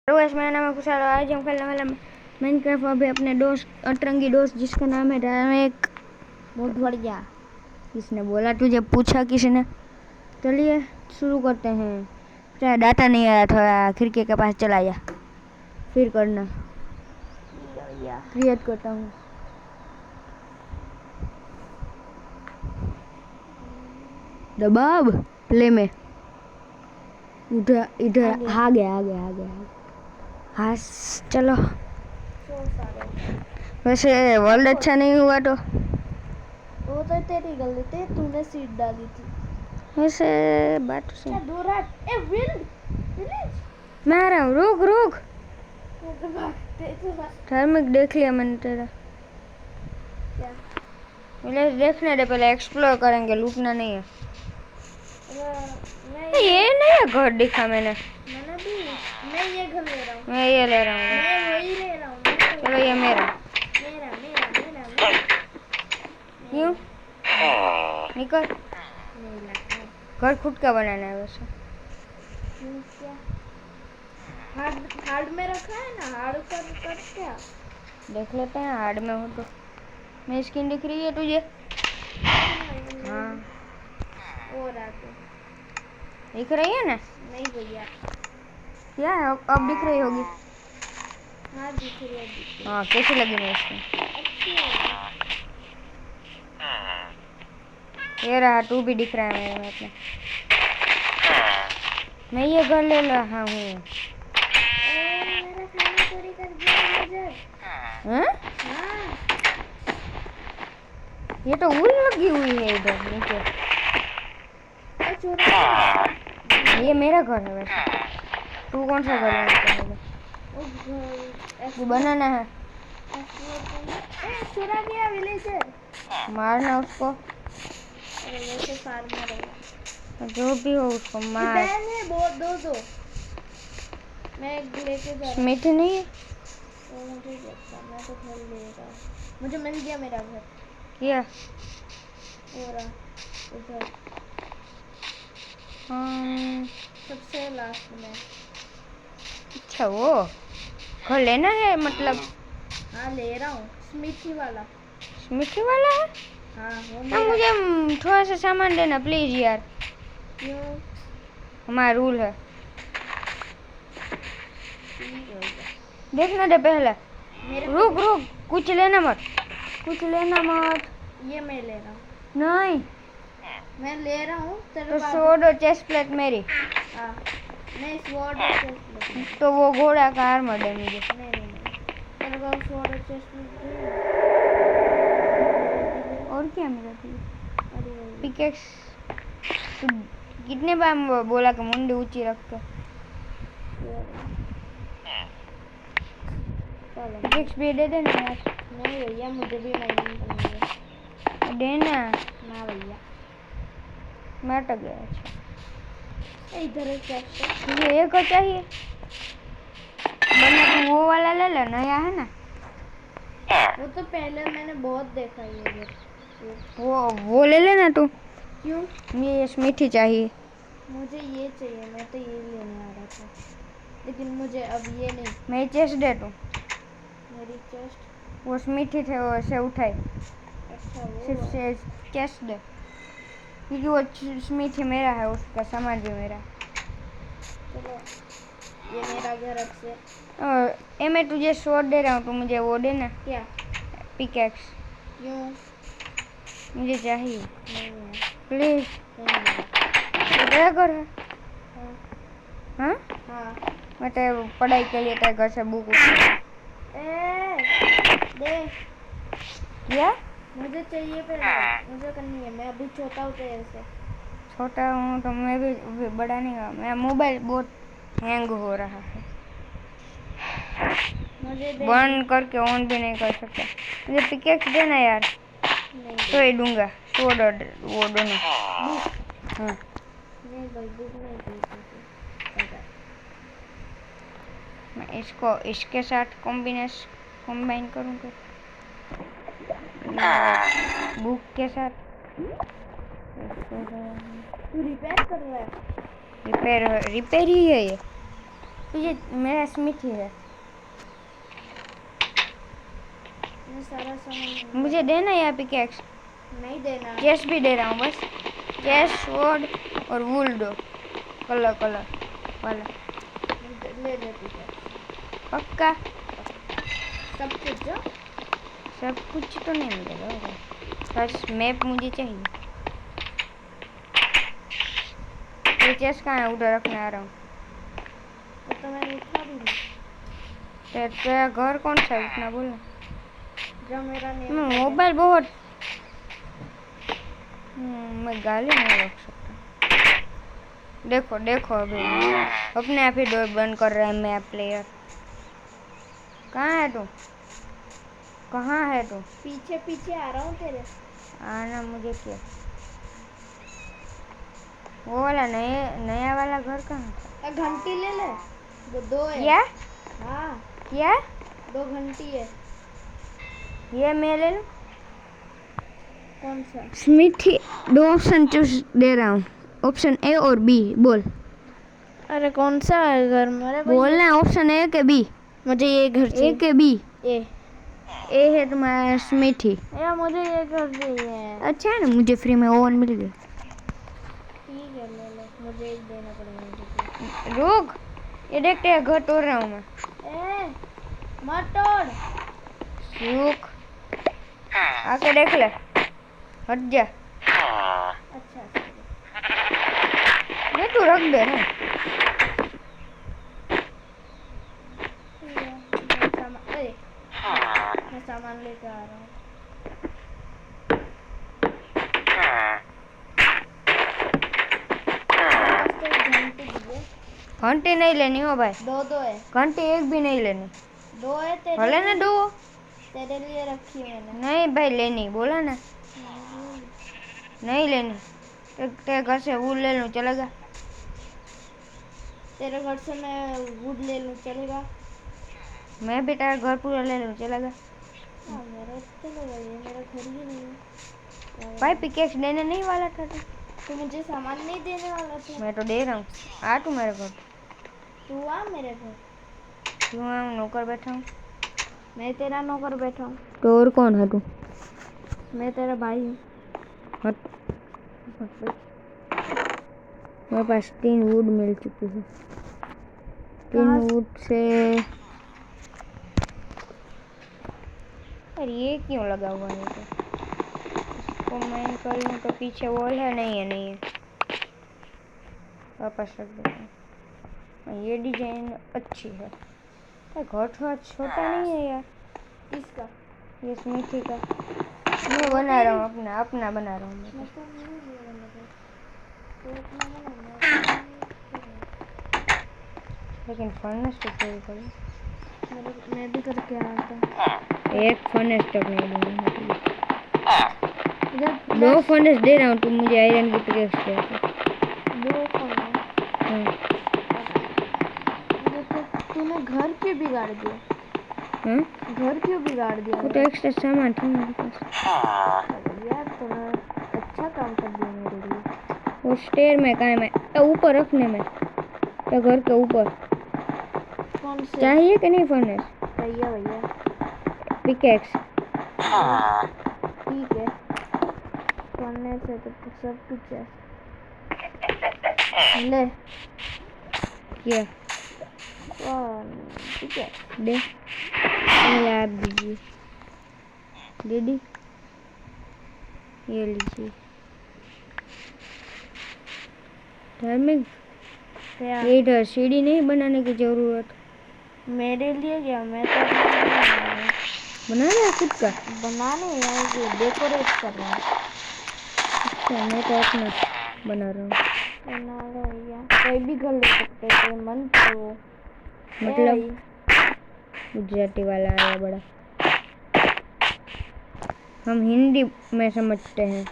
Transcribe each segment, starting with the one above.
रोज मेरा नाम है खुशहाल। आज हम खेलने वाले माइनक्राफ्ट। अभी अपने दोस्त अतरंगी दोस्त जिसका नाम है रामेक। बहुत बढ़िया। किसने बोला तुझे? पूछा किसने? चलिए शुरू करते हैं। तेरा डाटा नहीं आया, थोड़ा खिड़की के पास चला जा, फिर करना। क्रिएट करता हूँ। दबाव प्ले में इधर इधर आ गया। हाँ चलो। वैसे वर्ल्ड अच्छा नहीं हुआ तो वो तो तेरी गलती थी, तूने सीट डाली थी। वैसे बात से विलेज मैं आ रहा हूँ। रुक तो भागते तो धार्मिक देख लिया मैंने तेरा। क्या विलेज देखने दे, पहले एक्सप्लोर करेंगे, लूटना नहीं है। मैं ये नया घर दिखा मैंने भी मैं ये घर ले रहा हूँ। मैं ये ले रहा हूँ। मैं वही ले रहा हूँ। चलो ये मेरा। मेरा क्यों? निकल। घर खुद का बनाना है वैसे। क्या हार्ड में रखा है ना? हार्ड कर क्या देख लेते हैं हार्ड में हो तो। मेरी स्किन दिख रही है तुझे? हाँ और आते दिख रही है ना? नहीं भैया। क्या है अब दिख रही होगी। हाँ दिख रही है। हाँ कैसी लगी मेरी स्किन? अच्छी है। ये रहा, तू भी दिख रहा है मेरे में अपने। मैं ये घर ले रहा हूँ। मेरा खाना चोरी कर दिया मुझे। हाँ? हाँ ये तो ऊल लगी हुई है इधर नीचे। ये मेरा घर है वैसे। तू कौन सा घर है? वो बनाना है। चुरा गया विलेजर। मारना उसको। अरे वैसे फार्मर है। जो भी हो उसको मार। बैन है बहुत दो। मैं लेके जा रहा हूँ। स्मिथ नहीं है? वो मुझे पता, मैं तो घर ले रहा हूँ। मुझे मिल गया मेरा घर। क्या? हो रहा उधर सबसे लास्ट में। अच्छा वो घर लेना है मतलब? हाँ ले रहा हूँ। स्मिथी वाला है? हाँ वो हाँ मुझे थोड़ा सा सामान देना प्लीज यार। क्यों? हमारा रूल है। देखना दे पहले। रुक कुछ लेना मत। ये मैं ले रहा हूँ। नहीं मैं ले रहा हूँ तो स्वॉर्ड और चेस्ट प्लेट मेरी। हाँ नहीं स्वॉर्ड और चेस्ट प्लेट। तो वो घोड़ा का आर्मर दे मुझे। नहीं तेरे को स्वॉर्ड और चेस्ट प्लेट। और क्या मेरा पिकेक्स? कितने बार बोला कि मुंडी ऊंची रख के। पिकेक्स भी दे देना यार। नहीं भैया मुझे भी माइनिंग करनी है। देना ना भैया मैं तो गया। अच्छा इधर चेस्ट तुझे एक और चाहिए? वरना तू वो वाला ले ले, नया है ना। वो तो पहले मैंने बहुत देखा है। वो ले लेना तू। क्यों? ये स्मिथी चाहिए। मुझे ये चाहिए, मैं तो ये लेने आ रहा था, लेकिन मुझे अब ये नहीं। मेरी चेस्ट दे तू। मेरी चेस्ट वो स्मिथी थे वो से उठाई। अच्छा वो सिर्फ से चेस्ट दे, क्योंकि वो स्मिथी मेरा है, उसका सामान भी मेरा। चलो ये मेरा घर अब से। और मैं तुझे शॉट दे रहा हूँ, तू मुझे वो देना। क्या? पिकेक्स। क्यों? मुझे चाहिए नहीं है। प्लीज। नहीं तेरा घर है? हाँ हाँ मैं तेरे पढ़ाई के लिए तेरे घर से बुक दे। क्या? मुझे चाहिए पहले, मुझे करनी है। मैं अभी छोटा हूँ तेरे से। छोटा हूँ तो मैं भी बड़ा नहीं हुआ। मेरा मोबाइल बहुत हैंग हो रहा है, मुझे बंद करके ऑन भी नहीं कर सकता। मुझे पिकेक्स देना यार। तो ही दूंगा स्वॉर्ड और वो दोनों। हाँ नहीं भाई बुक नहीं चाहिए। मैं इसको इसके साथ कंबाइन करूँगा बुक के साथ। तू रिपेयर कर रहा है? रिपेयर ही है ये। तुझे मेरा स्मिथी है, मैं सारा सामान मुझे देना या पिकेक्स? नहीं देना। चेस भी दे रहा हूँ बस, चेस स्वॉर्ड और वूल दो, कलर कलर वाला। ले ले पिकेक्स, पक्का? सब कुछ जो सब कुछ तो नहीं मिलेगा, बस मैप मुझे चाहिए। ये चेस कहाँ है? उधर रखने आ रहा हूँ। तो मैंने उठा भी नहीं। तेरा घर कौन सा है उतना बोलना। जो मेरा नेम मोबाइल बहुत मैं गाली नहीं रख सकता। देखो देखो अभी अपने आप ही डोर बंद कर रहा है मैप प्लेयर। कहाँ है तू? कहाँ है तू? पीछे पीछे आ रहा हूँ तेरे। आना मुझे क्या? वो वाला नया वाला घर कहाँ था? घंटी ले ले, दो है। क्या? हाँ क्या? 2 घंटी है। ये मैं ले लूँ? कौन सा? स्मिथी 2 ऑप्शन चूज दे रहा हूँ, ऑप्शन ए और बी, बोल। अरे कौन सा है घर मेरे? बोलना है ऑप्शन ए के बी। मुझे ये घर ए चाहिए। के बी? ए है तुम्हारा स्मिथी। या मुझे ये घर चाहिए। अच्छा है ना, मुझे फ्री में ओवन मिल गया। ठीक है ले लो, मुझे एक देना पड़ेगा मुझे। रुक, ये देखते हैं घर तोड़ रहा हूँ मैं। ए मत तोड़। रुक, आके देख ले, हट जा। अच्छा ये तू रख दे ना। मैं सामान लेकर आ रहा हूँ। घंटी नहीं लेनी हो भाई, 2 है। घंटी एक भी नहीं लेनी। 2 है तेरे भले ना दो। तेरे लिए रखी मैंने। नहीं भाई लेनी, बोला ना नहीं लेनी। तेरे घर से वूल ले लूँ, चलेगा? तेरे घर से मैं वुड ले लूँ, चलेगा? मैं भी तेरा घर पूरा ले लूँ, चलेगा? हाँ मेरा चलेगा, ये मेरा घर ही नहीं है। भाई पिकेक्स देने नहीं वाला था तो मुझे सामान नहीं देने वाला था। मैं तो दे रहा हूँ। आ तू मेरे घर। तू आ मेरे घर। क्यों मैं नौकर बैठा हूँ? मैं तेरा नौकर बैठा हूँ। तो और कौन है तू? मैं तेरा भाई हूँ। हट। मेरे पास 3 वुड मिल चुकी है। 3 वुड से और ये क्यों लगा हुआ है? तो इसको मैं कर लूँ तो पीछे वॉल है, नहीं है, नहीं है, वापस रख देता हूँ। ये डिजाइन अच्छी है। घर थोड़ा छोटा नहीं है यार। इसका ये स्मिथी का मैं बना रहा हूँ, अपना अपना बना रहा हूँ मैं। लेकिन फर्नेस तो पूरी करो। मैं भी करके आया था। एक फर्नेस तक नहीं दूंगा मैं तुझे। इधर 2 फर्नेस दे रहा हूँ, तुम मुझे आयरन की पिकेक्स दे दो। 2 फर्नेस। हाँ। तूने घर क्यों बिगाड़ दिया? हाँ? घर क्यों बिगाड़ दिया? वो तो एक्स्ट्रा सामान था मेरे पास। यार तूने अच्छा काम कर दिया मेरे लिए। वो स्टेयर में काम है, ऊपर रखने में, तो घर के ऊपर। कौन से चाहिए कि नहीं फर्नेस? भैया? भैया पिकेक्स। ठीक है, फर्नेस है तो सब कुछ है। ले क्या? ठीक है दे, पहले आप दीजिए। दे दी, ये लीजिए। धार्मिक, क्या? ये इधर सीढ़ी नहीं बनाने की जरूरत। मेरे लिए क्या? मैं तो बना रहा खुद का? बनाने यार डेकोरेट कर रहा हूँ। अच्छा, मैं तो अपना बना रहा हूँ। बना लो भैया, कोई भी घर ले सकते हैं, मन तो मतलब गुजराती वाला आया बड़ा। हम हिंदी में समझते हैं,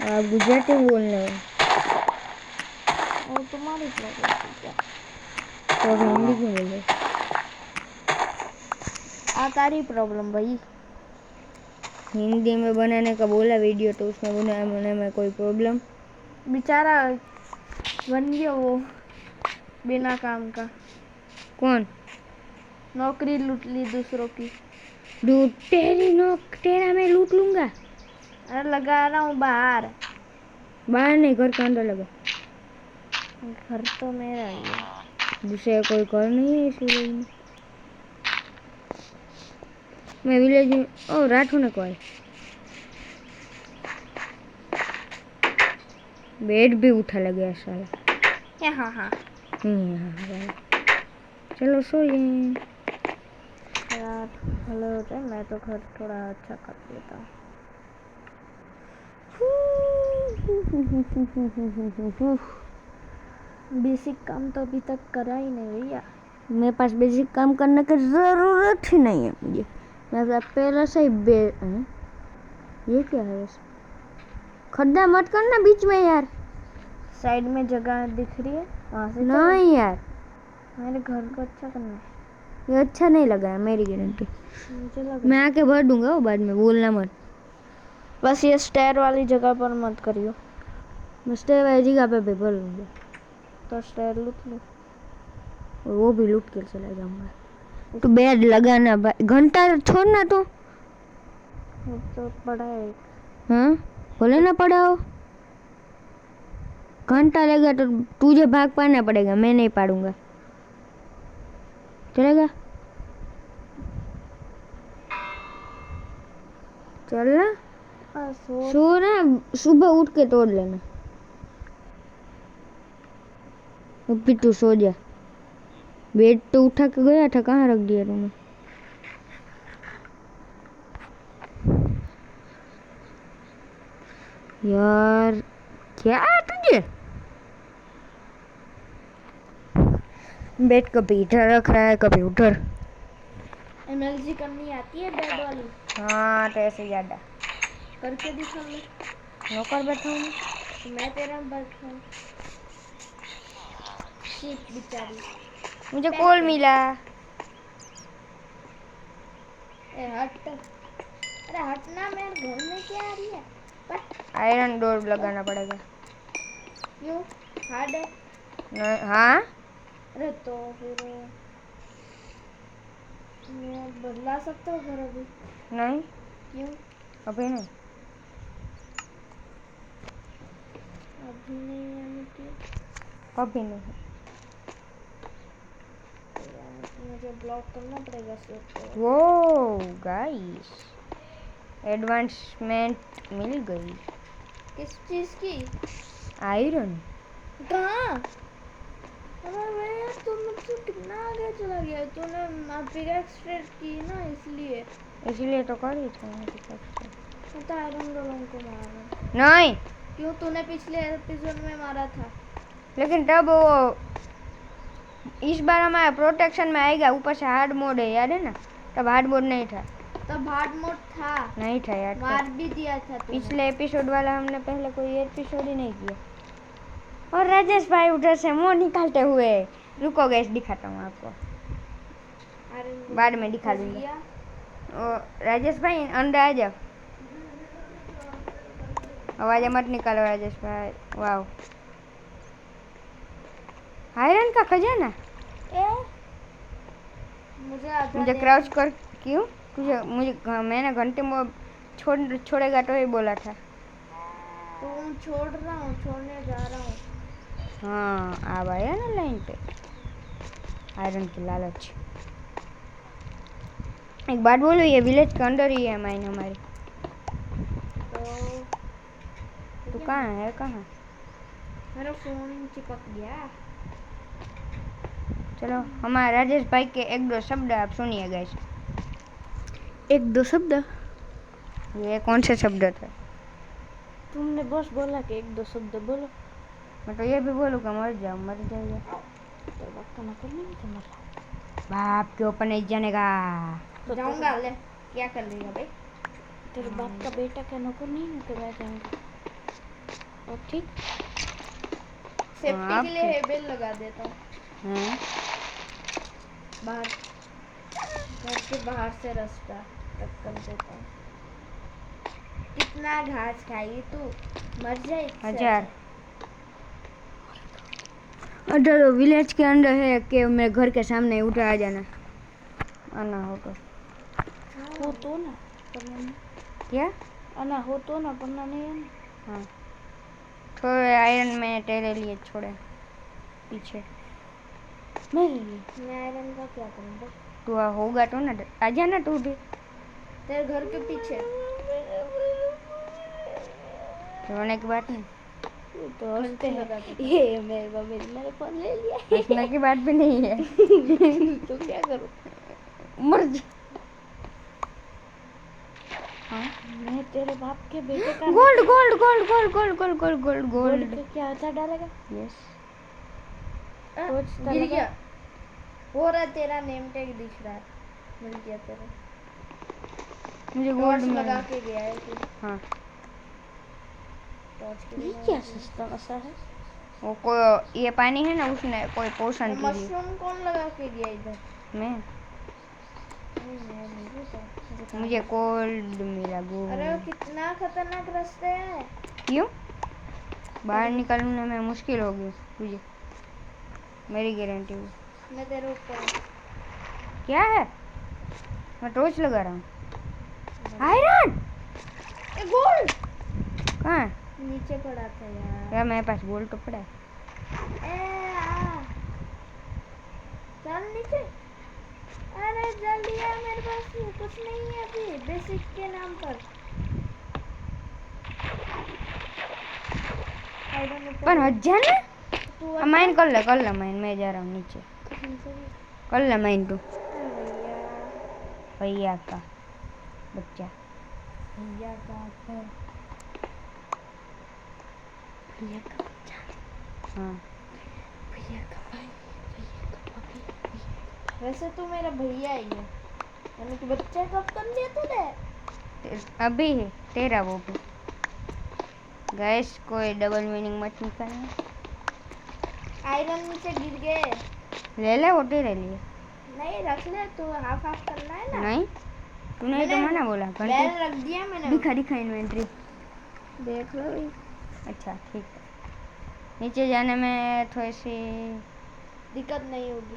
आप गुजराती में बोलने हो। और तुम्हारी प्रॉब्लम क्या? तो अब हिंदी क्यों बोल रहे? तारी प्रॉब्लम भाई। हिंदी में बनाने का बोला वीडियो, तो उसमें बनाने में कोई प्रॉब्लम? बेचारा बन गया वो बिना काम का। कौन? नौकरी लूट ली दूसरों की। लूट तेरी नौक तेरा मैं लूट लूंगा। अरे लगा रहा हूँ बाहर। बाहर नहीं, घर के अंदर लगा। घर तो मेरा ही है। दूसरे कोई घर नहीं है इस विलेज में। मैं विलेज में ओ राठौड़ ने कॉल। बेड भी उठा लगे साला। हाँ हाँ। चलो सोइए। यार हेलो होते मैं तो घर थोड़ा अच्छा कर देता हूँ। बेसिक काम तो अभी तक करा ही नहीं भैया। मेरे पास बेसिक काम करने की ज़रूरत ही नहीं है मुझे। मैं पहले से ही ये क्या है वैसे? खड्डा मत करना बीच में यार। साइड में जगह दिख रही है वहाँ से नहीं यार, मेरे घर को अच्छा करना है। ये अच्छा नहीं लगा है, मेरी गारंटी। मुझे लग मैं आके भर दूंगा वो बाद में, बोलना मत। बस ये स्टेयर वाली जगह पर मत करियो। मैं स्टे वाली जगह पे भी भर लूंगा। तो स्टेयर लूट लो। और वो भी लूट के चला जाऊंगा। तो बेड लगाना भाई, घंटा छोड़ना तो। वो तो पड़ा है। हाँ बोले ना पड़ा हो। घंटा लगेगा तो तुझे भाग पाना पड़ेगा, मैं नहीं पाड़ूंगा। चलेगा? चलना। सो ना, सुबह उठ के तोड़ लेना। अभी तू सो जा। बेड तो उठा के गया था, कहाँ रख दिया तूने? यार क्या है तुझे? बेड कभी इधर रख रहा है, कभी उधर। एमएलजी करनी आती है बेड वाली? हाँ तो ऐसे ज्यादा करके दिखा ले। नौकर बैठा हूँ। तो मैं तेरा बैठा। शीप बेचारी। मुझे कॉल मिला। ए हट। अरे हटना, मेरे घर में क्या आ रही है? बट आयरन डोर लगाना पड़ेगा। क्यों? हार्ड है? नहीं, हाँ अरे तो फिर मैं बदला सकता हूँ घर अभी। नहीं क्यों? अभी नहीं। अभी नहीं यानी कि कभी नहीं। मुझे ब्लॉक करना पड़ेगा सिर्फ तो। वो गाइस एडवांसमेंट मिल गई। किस चीज़ की? आयरन। कहाँ? अरे मैं तो मुझसे कितना आगे चला गया। तूने पिकैक्स ट्रेड की ना इसलिए। इसलिए तो कर ही था मैं तो आयरन गोलम को मारा। नहीं, क्यों? तूने पिछले एपिसोड में मारा था। लेकिन तब वो इस बार हमारा प्रोटेक्शन में आएगा। ऊपर से हार्ड मोड है, याद है ना? तब हार्ड मोड नहीं था। तब हार्ड मोड था। नहीं था यार। मार भी दिया था तूने। पिछले एपिसोड वाला हमने पहले कोई एपिसोड ही नहीं किया। और राजेश भाई उधर से मुंह निकालते हुए, रुको गैस दिखाता हूँ आपको, बाद में दिखा दूंगा। ओ राजेश भाई अंदर आ जाओ। आवाज मत निकालो राजेश भाई। वाह, आयरन का खजाना। मुझे क्राउच कर क्यों? तुझे मुझे मैंने घंटे में छोड़ेगा तो ही बोला था। तुम छोड़ रहा हूँ, छोड़ने जा रहा हूँ। हाँ अब आया ना लाइन पे आयरन की लालच। एक बात बोलो, ये विलेज के अंदर ही है माइन हमारी। तो कहाँ है? कहाँ? मेरा फोन चिपक गया। चलो हमारे राजेश भाई के एक दो शब्द आप सुनिए गाइस। एक दो शब्द? ये कौन से शब्द थे? तुमने बस बोला कि एक दो शब्द बोलो। मैं तो ये भी बोलूँगा मर जाओ, मर जाइए। तो बात करना करनी नहीं तुम्हारा। बाप के ऊपर नहीं जानेगा। तो जाऊंगा। ले क्या कर लेगा भाई? तेरे बाप का बेटा क्या नौकर नहीं है कि मैं जाऊंगा? और ठीक सेफ्टी के लिए बेल लगा देता हूँ। बाहर घर के बाहर से रास्ता तक कर देता हूँ। कितना घास खाई तू? मर जाए। 1000। अगर विलेज के अंदर है कि मेरे घर के सामने उठा आ जाना आना हो तो हो तो ना वरना नहीं। क्या आना हो तो ना वरना नहीं आना। हाँ थोड़े आयरन में तेरे लिए छोड़े पीछे मेरे लिए मैं आयरन का क्या करूँगा? तू होगा तो ना आ जाना तू भी तेरे घर के पीछे रोने की बात नहीं तो हंसते हैं ये मेरे मम्मी ने मेरे फोन ले लिया हंसने की बात भी नहीं है तो क्या करूँ? मर जा हाँ मैं तेरे बाप के बेटे का gold gold gold gold gold gold gold gold gold gold पे क्या होता डालेगा? यस सोचता गिर लगा गया हो रहा तेरा नेम टैग दिख रहा है मिल गया तेरा मुझे टॉर्च गोल्ड लगा मिला के गया है तू हाँ टॉर्च के लिए क्या सस्ता मसा है वो कोई ये पानी है ना उसने कोई पोषण पी ली मशरूम कौन लगा के गया इधर? मैं नहीं मैं नहीं पता मुझे गोल्ड मिला अरे वो गोल्ड कितना खतरनाक रास्ते है क्यों बाहर निकलने में मुश्किल होगी तुझे मेरी गारंटी है मैं तेरे ऊपर क्या है मैं टॉर्च लगा रहा हूँ आयरन ए गोल्ड कहाँ है नीचे पड़ा था यार यार मेरे पास गोल्ड तो पड़ा है ए आ चल नीचे अरे जल्दी आ मेरे पास कुछ नहीं है अभी बेसिक के नाम पर आयरन ऊपर पर हट जा ना तू अब माइन कर ले माइन मैं जा रहा हूँ नीचे कर ले माइन तू भैया का बच्चा भैया का है भैया का बच्चा हाँ भैया का भाई भैया का भाभी वैसे तू मेरा भैया ही है मैंने तो बच्चा कब कर लिया तूने अभी है तेरा वो भी गैस कोई डबल मीनिंग मत निकालना आयरन नीचे गिर गए ले ले वो तेरे लिए नहीं रख ले तू हाफ हाफ करना है ना नहीं तूने तो मना बोला बैल रख दिया मैंने दिखा दिखा इन्वेंट्री देख लो भाई अच्छा ठीक है नीचे जाने में थोड़ी सी दिक्कत नहीं होगी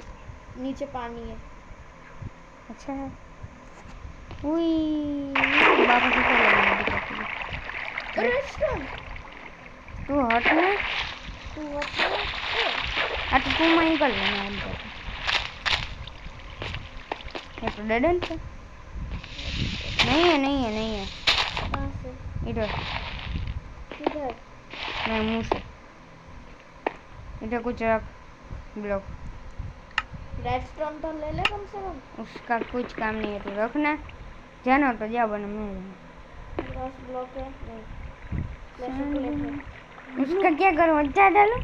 नीचे पानी है अच्छा है उई वापस ऊपर ले जाने की दिक्कत होगी। अरे स्टोन तू हट ना तू अपने तो तू वहीं कर लेना हम कहते ये तो डेड एंड है नहीं है नहीं है नहीं है कहाँ से इधर किधर मेरे मुंह से इधर कुछ रख ब्लॉक रेडस्टोन तो ले ले कम से कम उसका कुछ काम नहीं है तो रखना जाना तो जा बना मैं मेरे पास ब्लॉक है नहीं ले ले उसका क्या करूँ अच्छा डालो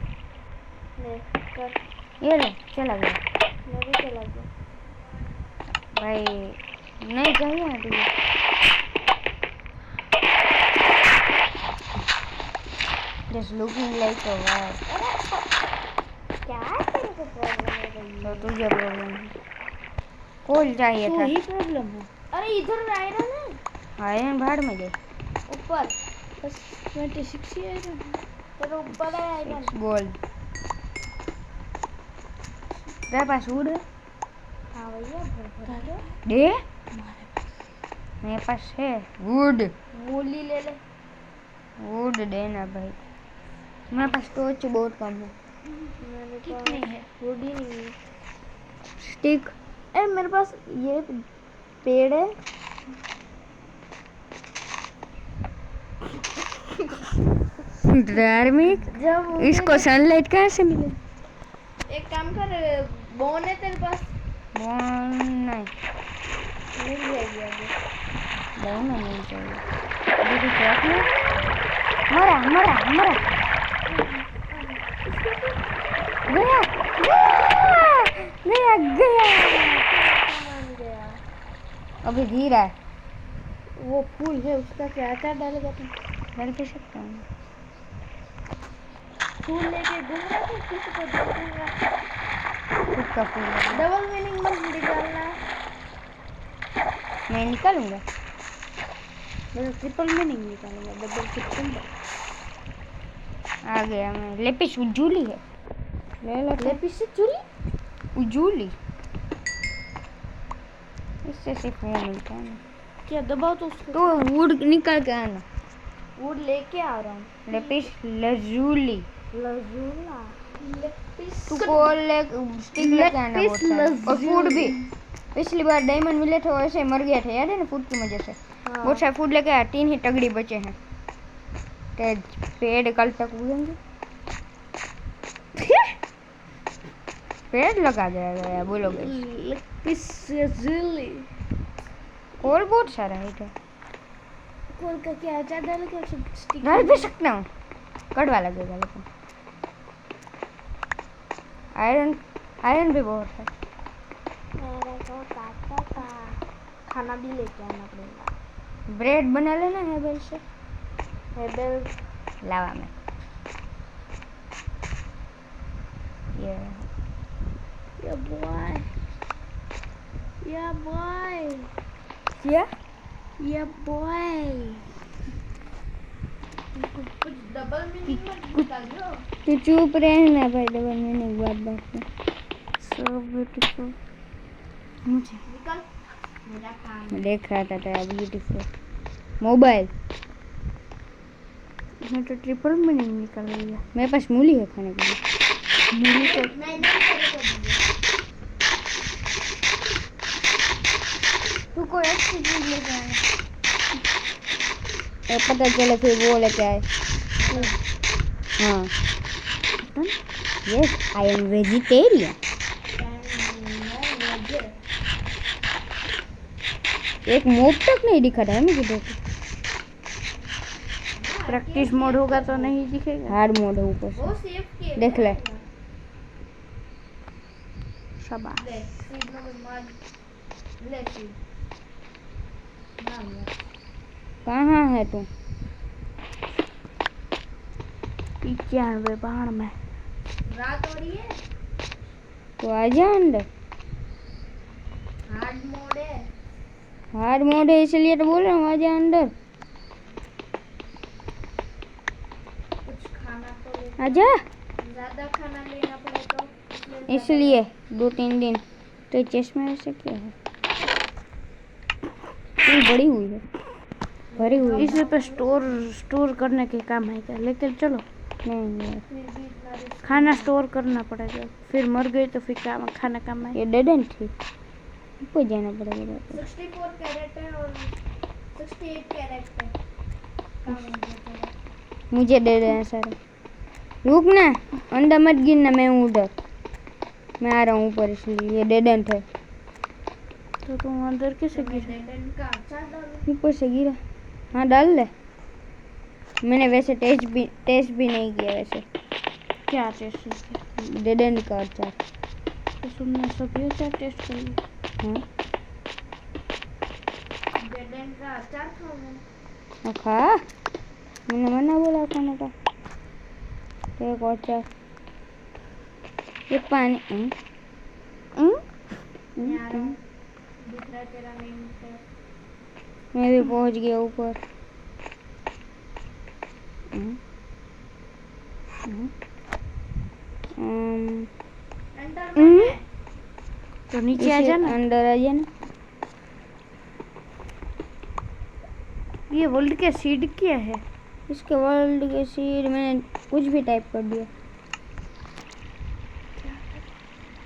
ले कर ये ले चला गया मैं भी चला गया भाई नहीं चाहिए ना तुझे जस्ट लुकिंग लाइक अ वाव क्या है तेरे को प्रॉब्लम है भाई तो तुझे प्रॉब्लम है कोल चाहिए था ही प्रॉब्लम है अरे इधर आयरन है आयरन भाड़ में गए ऊपर बस 26 ही आयरन तेरे ऊपर है आयरन गोल्ड तेरे पास वुड है हाँ भैया भर दो दे मेरे पास है वुड मूली ले ले वुड देना भाई मेरे पास टॉर्च बहुत कम है मेरे पास नहीं है वुड ही नहीं है स्टिक ए मेरे पास ये पेड़ है धार्मिक जब इसको सनलाइट कहाँ से मिले एक काम कर बोन है तेरे पास नहीं मिल जाएगी आगे नहीं नहीं चाहिए दीदी क्या मरा मरा मरा गया गया गया गया मान गया अभी गिरा है वो फूल है उसका क्या क्या डालेगा तुम डाल के सकता हूँ फूल लेके घूम रहा था किसी को दे दूंगा खुद का फूल है। डबल मीनिंग मत निकालना मैं निकालूंगा मैं ट्रिपल मीनिंग निकालूंगा डबल ट्रिपल आ गया मैं लेपिस उज्जूली है ले लो तो। लेपिस से चूली उजूली इससे सिर्फ वो मिलता है ना। क्या दबाओ तो उसको। तो वुड निकाल के आना। वुड लेके आ रहा हूँ। लेपिस लजूली लजूला लेपिस तू को ले स्टिक लेके आना बहुत सारे। और फूड भी पिछली बार डायमंड मिले थे वैसे मर गया था याद है ना फूड की वजह से। हाँ। बहुत सारे फूड लेके आया 3 ही तगड़ी बचे हैं। ते पेड़ कल तक उगेंगे। पेड़ लगा गया बोलो गाइस। लेपिस लजूली और बहुत सारा है इधर। खोल का क्या अचार डाल के सब स्टिक डाल भी सकता हूँ कड़वा लगेगा लेकिन। आयरन आयरन भी बहुत है। मेरे को काटा था। खाना भी लेके आना पड़ेगा। ब्रेड बना लेना हेबल से। हेबल लावा में ये या बॉय या बॉय क्या या बॉय कुछ डबल मीनिंग मत निकाल दो। तू चुप रहना भाई डबल मीनिंग बात में। सो ब्यूटीफुल मुझे निकल मेरा काम मैं देख रहा था तेरा ब्यूटीफुल मोबाइल। इसमें तो ट्रिपल मीनिंग निकल रही है। मेरे पास मूली है खाने के लिए। मूली तो मैंने तू कोई अच्छी चीज लेके आना। पता चले फिर वो लेके आए। हाँ यस आई एम वेजिटेरियन। एक मोब तक नहीं दिखा था मुझे। देखो प्रैक्टिस मोड होगा तो नहीं दिखेगा। हार्ड मोड है ऊपर से। वो सेव किए देख ले शाबाश ले सीड नो मार ले सीड कहाँ है तू। 91 बाण में रात हो रही है तो आजा अंदर। हार्ड मोड है। हार्ड मोड है इसलिए तो बोल रहा हूँ आजा अंदर। कुछ खाना तो ले आजा ज्यादा खाना लेना पड़े तो इसलिए 2-3 दिन। तो चश्मे से क्या है ये बड़ी हुई है भरी हुई है। इसे पे स्टोर करने के काम है क्या। लेकिन चलो नहीं यार फिर भी इतना रिस्क खाना स्टोर करना पड़ेगा फिर मर गई तो फिर क्या खाना काम है। ये डेड एंड थी ऊपर जाना पड़ेगा। 64 कैरेट है और 68 कैरेट है काम हो गया थोड़ा। मुझे दे देना सारे। रुक ना अंदर मत गिरना मैं हूँ उधर। मैं आ रहा हूँ ऊपर इसलिए ये डेड एंड है। तो तुम अंदर कैसे गिरे। डेड एंड का अचार डालो ऊपर से गिरा। हाँ डाल ले। मैंने वैसे टेस्ट भी नहीं किया वैसे। क्या टेस्ट किया। डेड एंड का अचार। तो तुमने सभी अचार टेस्ट कर लिया। हाँ डेड एंड का अचार खाओ हाँ, खा मैंने मना बोला खाने का। एक और अचार ये पानी मैं आ रहा हूँ दिख रहा है तेरा नेम टैग। मैं भी पहुंच गया ऊपर। अंदर में है। तो नीचे आ इसे जाना। अंदर आ जाना। ये वर्ल्ड के सीड क्या है। इसके वर्ल्ड के सीड मैंने कुछ भी टाइप कर दिया।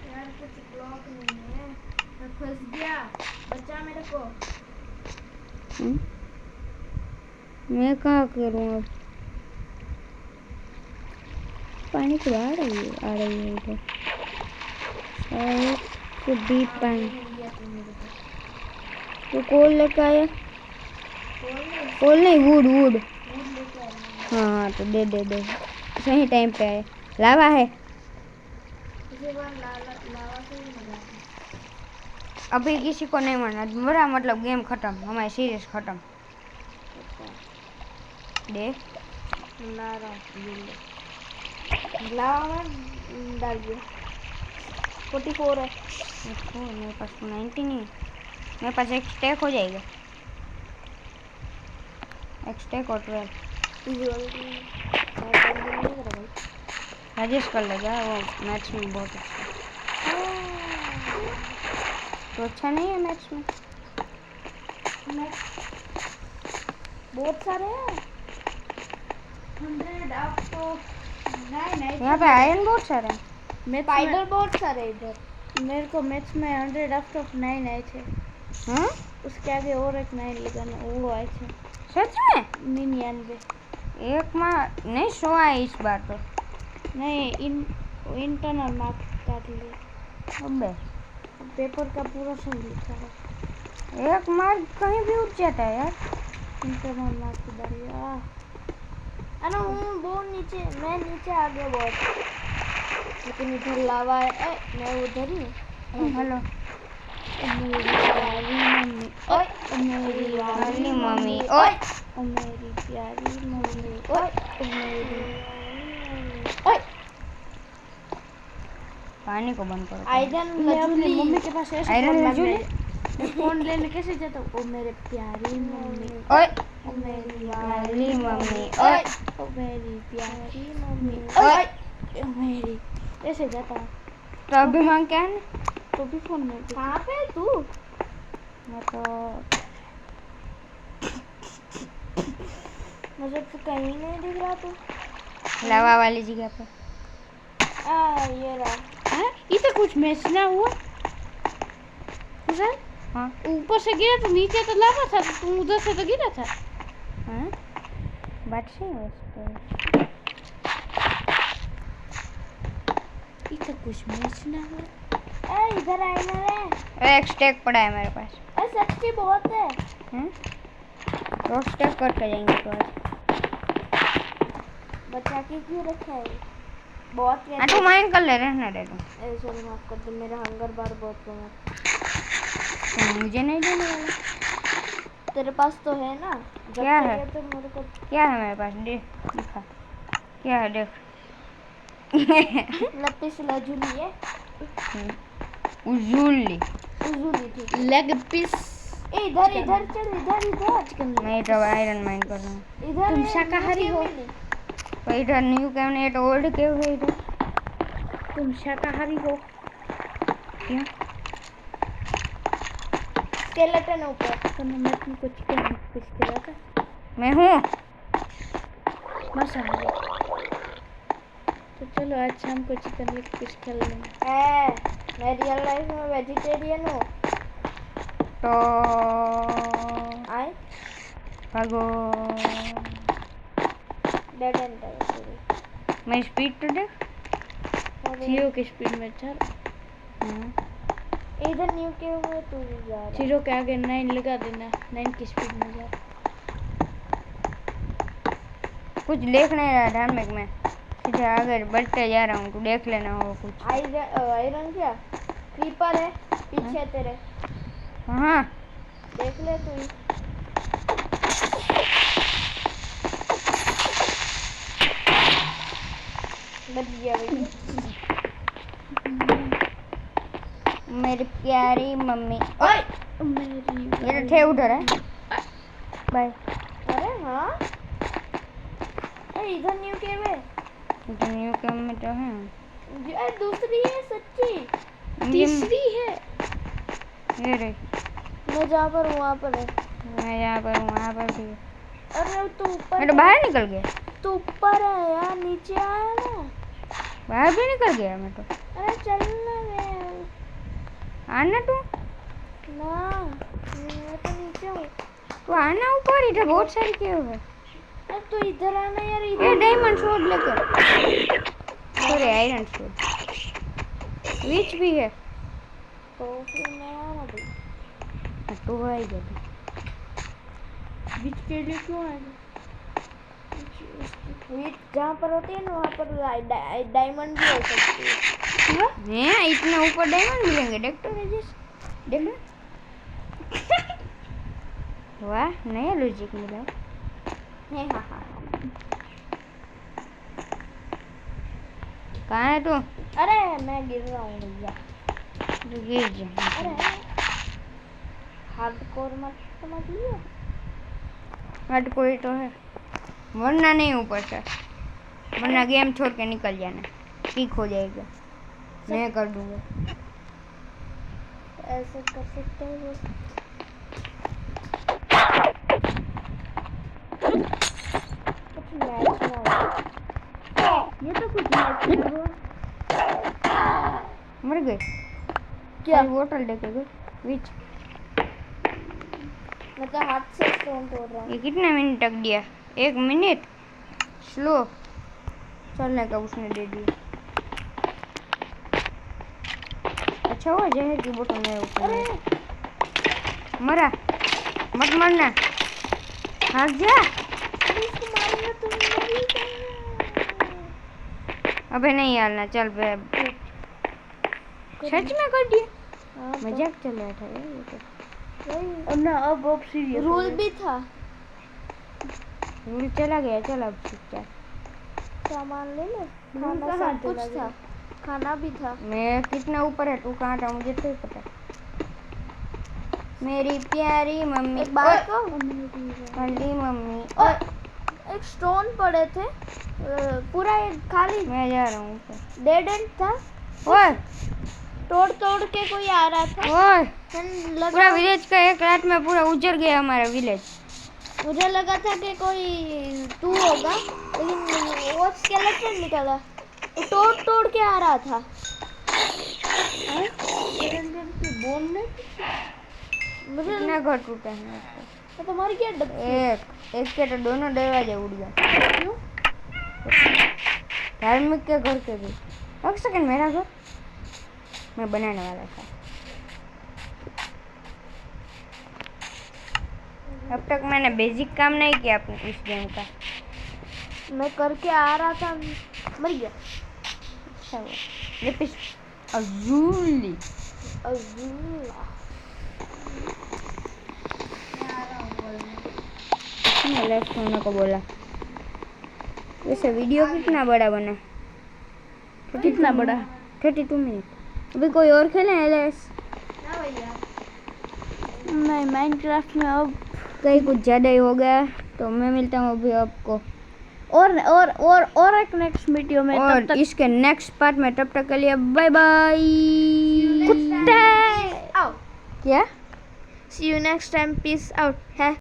यार कुछ ब्लॉक नहीं है मैं फंस गया बचा मेरे को। मैं कहाँ करूँ अब। पानी तो आ रही है इधर तो डीप पानी। तो कोल लेके आया। कोल नहीं वुड हाँ तो दे सही टाइम पे आए। लावा है अभी किसी को नहीं मरना मेरा मतलब गेम खत्म हमारी सीरीज खत्म। दे लावा में डाल दिया 44 है। मेरे पास तो 90 नहीं है। मेरे पास एक स्टैक हो जाएगा। एक स्टैक और 12। राजेश कर लेगा, वो मैथ्स में बहुत अच्छा है। तो अच्छा नहीं है मैथ्स में? बहुत सारे हैं 100 आपको नहीं यहाँ पे आयरन बहुत सारे हैं। मैथ्स स्पाइडर बहुत सारे इधर मेरे को मैथ्स में 100 आउट ऑफ 9 आए थे हाँ उसके आगे और एक 9 लगाना वो आए थे सच में? 99 एक माँ नहीं 100 है इस बार तो। नहीं इंटरनल मार्क्स काट लिए अबे पेपर का पूरा सही लिखा है एक मार्क कहीं भी उठ जाता है यार। इंटरनल मार्क्स बढ़िया अरे बहुत नीचे मैं नीचे आ गया बहुत लेकिन इधर लावा है मैं उधर ही हूँ हेलो मेरी प्यारी मम्मी ओए मेरी वाली मम्मी ओए मेरी प्यारी मम्मी ओए मेरी ओए पानी को बंद करो। आयरन लजूली मम्मी के पास ऐसे आयरन फोन लजूली? मैं फोन लेने कैसे जाता हूँ ओ मेरे प्यारी मम्मी ओए ओ मेरी वाली मम्मी ओए ओए ओ मेरी प्यारी मम्मी ओए ओ मेरी ऐसे जाता हूँ तो अभी मांग क्या है ना? तो भी फोन में कहाँ पे है तू मैं तो मुझे तो कहीं नहीं दिख रहा तू लावा वाली जगह पे। ये रहा इधर कुछ मैच ना हुआ सर हाँ ऊपर से गिरा तो नीचे तो लावा था तो तुम उधर से तो गिरा था हाँ बात सही है उस पे। इधर कुछ मैच ना हुआ इधर आए ना रे एक स्टेक पड़ा है मेरे पास। सच्ची बहुत है हैं? तो स्टेक करके जाएंगे तो आज। बचा के क्यों रखा है बहुत हाँ तू माइन कर ले, रहने दे तू। सॉरी माफ कर दो मेरा हंगर बार बहुत कम है तो मुझे नहीं देने वाला? तेरे पास तो है ना जब क्या है? चाहिए तो मेरे को क्या है मेरे पास? देख दिखा क्या है देख। लपिस लजुली है उजुली उजुली थी लेग पीस इधर इधर चल इधर इधर मैं तो आयरन माइन कर रहा हूँ। इधर तुम शाकाहारी हो तो इधर न्यू कैबिनेट ओल्ड केव है इधर। तुम शाकाहारी हो क्यों? स्केलेटन ऊपर तो मैं तुमको चिकन पीस खिलाता मैं हूँ मांसाहारी तो चलो आज शाम को चिकन लेग पीस खा लेना मैं रियल लाइफ में वेजिटेरियन हूँ तो आए भागो। डेड एंड मैं स्पीड तो देख। जीरो की स्पीड में चल इधर न्यू के हुए तू भी जा रहा जीरो के आगे 9 लगा देना 9 की स्पीड में जा कुछ देख नहीं रहा धार्मिक में, सीधे आगे बढ़ते जा रहा हूँ। तू देख लेना हो कुछ। आयरन क्या क्रीपर है पीछे तेरे हाँ देख ले तू ही बच गया भैया मेरी प्यारी मम्मी। ओए मेरी ये तो थे उधर है। बाय। अरे हाँ इधर न्यू केव है न्यू कैम में तो है। दूसरी है सच्ची तीसरी है ये रही। मैं जहाँ पर हूँ वहाँ पर है मैं यहाँ पर हूँ, वहाँ पर भी है। अरे तू ऊपर मैं तो बाहर निकल गया। तू ऊपर है यार नीचे आया ना बाहर भी निकल गया मैं तो। अरे चल ना मैं आना तू। ना मैं तो नीचे हूँ तू आना ऊपर, इधर बहुत सारी केव है। अरे तू इधर आना यार ये इधर डायमंड स्वॉर्ड लेकर। Sorry iron sword. विच भी है तो फिर मैं आ रहा भाई तू है इधर। बीच के लिए क्यों आएगा बीच जहाँ पर होती है ना वहाँ पर डायमंड भी हो सकती है हैं इतना ऊपर डायमंड मिलेंगे? देख तो राजेश देख। वाह नया लॉजिक मिला। हाँ कहाँ है तू? अरे मैं गिर रहा हूँ भैया तू गिर जा। अरे हार्डकोर मत समझिए हट कोई तो है, वरना नहीं ऊपर से, वरना गेम छोड़ के निकल जाना। किक हो जाएगा, मैं कर दूंगा। ऐसे कर सकते हैं वो। कुछ मैच ना हो। ये तो कुछ मैच हुआ। मर गए क्या? बोतल देखे गए विच। मैं तो हाथ से स्टोन तोड़ रहा हूँ। ये कितने मिनट तक दिया? 1 मिनट स्लो चलने का उसने दे दिया। अच्छा हुआ जहर की बोतल मेरे ऊपर अरे है। मरा मत मरना, भाग जा। अरे इसको मारूंगा तो मर ही जाएगा। अबे नहीं यार चल बे। सच में कर दिया? हाँ, तो मजाक चल रहा था यार ये तो। वही अब ना अब सीरियस रूल भी था। रूल चला गया। चल अब चुपचाप। सामान ले ले, रूल खाना कहाँ सब कुछ चला था, गया? खाना भी था। मैं कितना ऊपर है, तू कहाँ था मुझे तो पता। मेरी प्यारी मम्मी, एक बात को ठंडी मम्मी। और एक स्टोन पड़े थे, पूरा एक खाली मैं जा रहा हूँ ऊपर। डेड एंड था। ओए तोड़ तोड़ के कोई आ रहा था। ओए, मैंने पूरा लगा, विलेज का एक रात में पूरा उजड़ गया हमारा विलेज। मुझे लगा था कि कोई तू होगा, लेकिन वो स्केलेटन निकला। वो तोड़ तोड़ के आ रहा था। मुझे कितना घर टूटा है मैं तो मर गया एक एक के तो दोनों दरवाजे उड़ गए। क्यों? धार्मिक के घर के भी। एक सेकंड, मेरा घर मैं बनाने वाला था। अब तक मैंने बेसिक काम नहीं किया अपने इस गेम का। मैं करके आ रहा था, मर गया। अच्छा हुआ। लेपिस अजूली अज़ूला। लेफ्ट होने को बोला। वैसे वीडियो कितना बड़ा बना? कितना बड़ा? 32 मिनट। अभी कोई और खेले एलएस? नहीं, माइनक्राफ्ट में अब कहीं कुछ ज़्यादा ही हो गया, तो मैं मिलता हूँ अभी आपको और एक नेक्स्ट वीडियो में। और तब तक इसके नेक्स्ट पार्ट में। तब तक के लिए बाय बाय। कुत्ते आओ। क्या? See you next time. Peace out. है